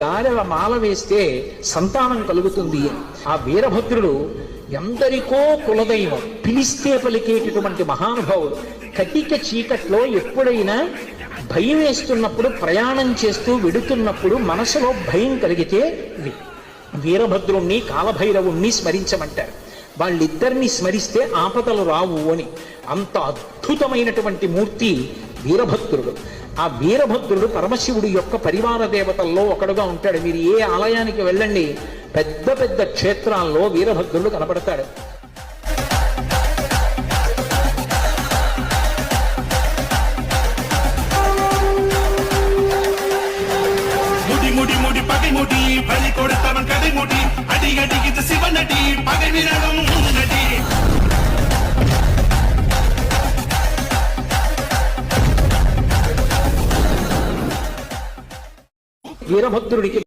గారెల మాల వేస్తే సంతానం కలుగుతుంది. ఆ వీరభద్రుడు ఎందరికో కులదైవం, పిలిస్తే పలికేటటువంటి మహానుభావుడు. కటిక చీకట్లో ఎప్పుడైనా భయం వేస్తున్నప్పుడు, ప్రయాణం చేస్తూ వెడుతున్నప్పుడు మనసులో భయం కలిగితే వీరభద్రుణ్ణి కాలభైరవుణ్ణి స్మరించమంటారు. వాళ్ళిద్దరిని స్మరిస్తే ఆపదలు రావు అని. అంత అద్భుతమైనటువంటి మూర్తి వీరభద్రుడు. ఆ వీరభద్రుడు పరమశివుడి యొక్క పరివార దేవతల్లో ఒకడుగా ఉంటాడు. మీరు ఏ ఆలయానికి వెళ్ళండి, పెద్ద పెద్ద క్షేత్రాల్లో వీరభద్రుడు కనపడతాడు. ముడి ముడి ముడి పగై ముడి బలి కొడతవన్ కదై ముడి అడిగడిగిత శివనటి పగై విరగం నటి. వీరభద్రుడికి